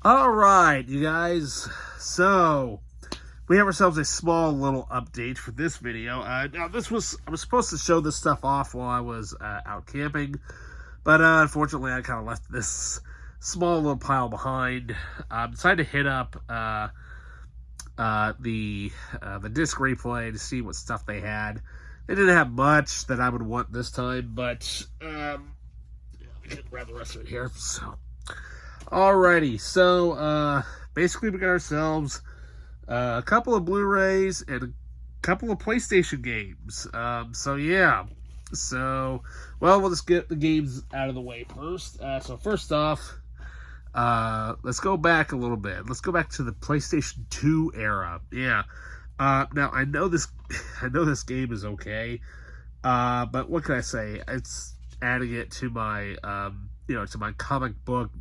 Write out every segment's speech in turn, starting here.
All right, you guys. So we have ourselves a small little update for this video. Now, I was supposed to show this stuff off while I was out camping, but unfortunately, I kind of left this small little pile behind. I decided to hit up the disc replay to see what stuff they had. They didn't have much that I would want this time, but let me get grab the rest of it here. Alrighty, so basically we got ourselves a couple of Blu-rays and a couple of PlayStation games. Well, we'll just get the games out of the way first. So first off, let's go back a little bit. Let's go back to the PlayStation 2 era. Yeah. Now I know this game is okay, but what can I say? It's adding it to my to my comic book,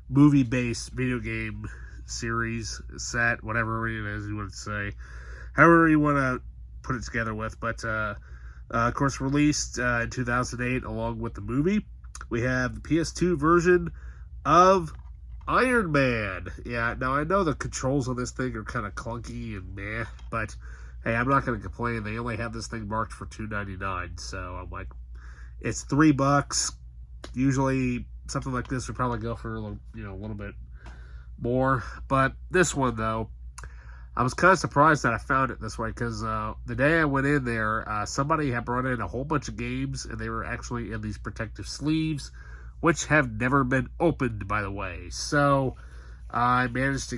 movie-based video game series, set, whatever it is you want to say, however you want to put it together with. But of course, released in 2008 along with the movie. We have the PS2 version of Iron Man. Yeah, now I know the controls on this thing are kind of clunky and meh, but hey, I'm not going to complain. They only have this thing marked for $2.99, so I'm like, it's $3. Usually something like this would probably go for a little bit more, but this one though, I was kind of surprised that I found it this way, because the day I went in there, somebody had brought in a whole bunch of games, and they were actually in these protective sleeves, which have never been opened, by the way. So I managed to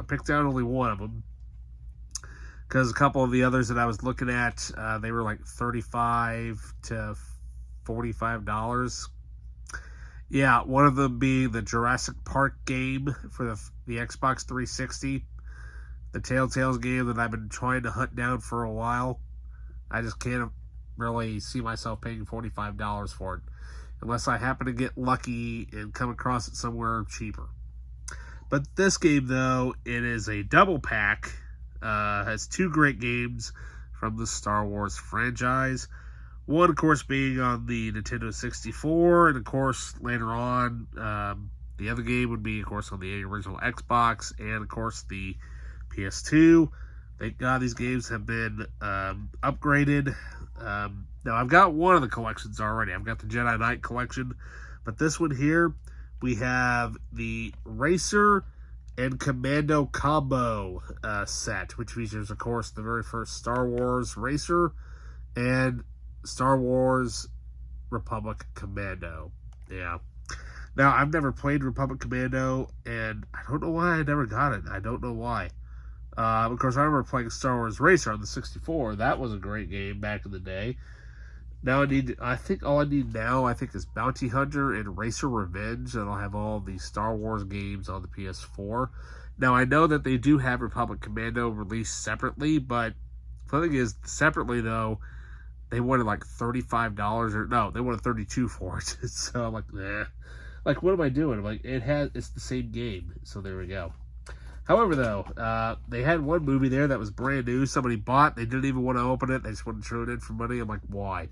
picked out only one of them, because a couple of the others that I was looking at, they were like $35 to $45. Yeah, one of them being the Jurassic Park game for the Xbox 360. The Telltale's game that I've been trying to hunt down for a while. I just can't really see myself paying $45 for it, unless I happen to get lucky and come across it somewhere cheaper. But this game, though, it is a double pack. Has two great games from the Star Wars franchise. One, of course, being on the Nintendo 64, and of course, later on, the other game would be, of course, on the original Xbox, and of course, the PS2. Thank God these games have been upgraded. Now, I've got one of the collections already. I've got the Jedi Knight collection, but this one here, we have the Racer and Commando combo set, which features, of course, the very first Star Wars Racer and Star Wars Republic Commando. Yeah. Now, I've never played Republic Commando, and I don't know why I never got it. I don't know why. Of course, I remember playing Star Wars Racer on the 64. That was a great game back in the day. Now I think all I need now, is Bounty Hunter and Racer Revenge, and I'll have all the Star Wars games on the PS4. Now, I know that they do have Republic Commando released separately, but the thing is, separately, though, they wanted like $35, or no, they wanted $32 for it. So I'm like, nah. Like, what am I doing? I'm like, it's the same game. So there we go. However, though, they had one movie there that was brand new. Somebody bought. They didn't even want to open it. They just wanted to throw it in for money. I'm like, why?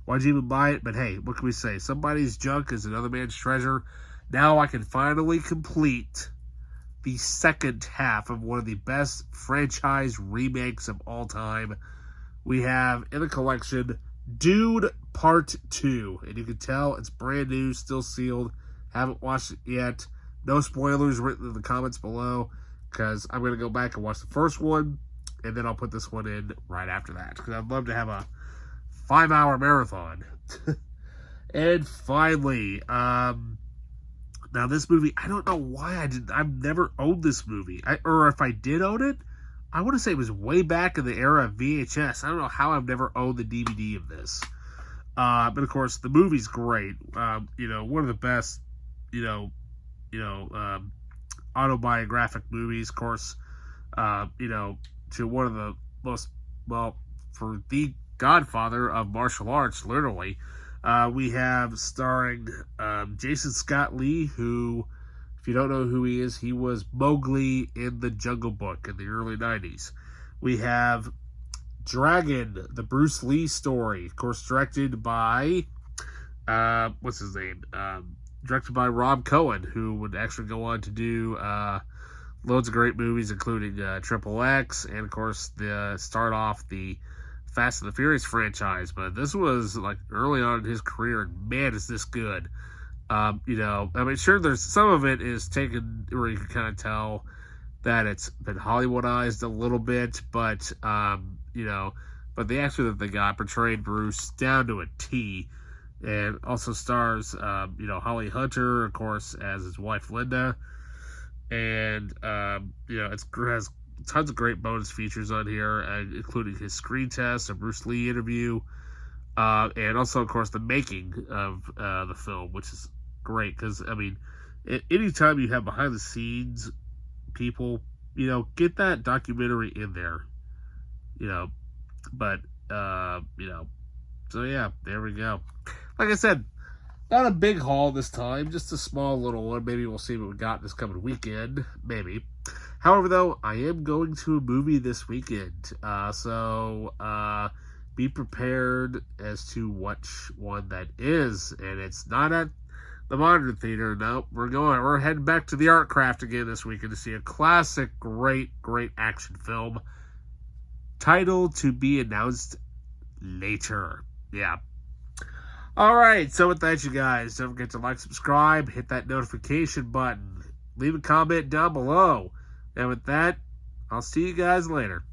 Why'd you even buy it? But hey, what can we say? Somebody's junk is another man's treasure. Now I can finally complete the second half of one of the best franchise remakes of all time. We have in the collection Dune Part 2. And you can tell it's brand new, still sealed. Haven't watched it yet. No spoilers written in the comments below, because I'm going to go back and watch the first one, and then I'll put this one in right after that, because I'd love to have a 5-hour marathon. And finally, now this movie, I don't know why I've never owned this movie. Or if I did own it, I want to say it was way back in the era of VHS. I don't know how I've never owned the DVD of this. But of course, the movie's great. One of the best, autobiographic movies, of course, to one of the most, for the godfather of martial arts, literally. We have starring Jason Scott Lee, who, if you don't know who he is, he was Mowgli in the Jungle Book in the early 90s. We have Dragon, the Bruce Lee story, of course, directed by, what's his name? directed by Rob Cohen, who would actually go on to do loads of great movies, including Triple X, and of course start off the Fast and the Furious franchise. But this was like early on in his career, and man, is this good. Sure, there's some of it is taken where you can kind of tell that it's been Hollywoodized a little bit, but but the actor that they got portrayed Bruce down to a T, and also stars Holly Hunter, of course, as his wife Linda. And it has tons of great bonus features on here, including his screen test, a Bruce Lee interview, and also, of course, the making of the film, which is great because anytime you have behind the scenes people, get that documentary in there, so yeah, there we go. Like I said, not a big haul this time, just a small little one. Maybe we'll see what we got this coming weekend. Maybe. However, though, I am going to a movie this weekend. So be prepared as to which one that is. And it's not at the Modern Theater. No, we're heading back to the Art Craft again this weekend to see a classic, great action film. Title to be announced later. Yeah. Alright, so with that, you guys, don't forget to like, subscribe, hit that notification button, leave a comment down below. And with that, I'll see you guys later.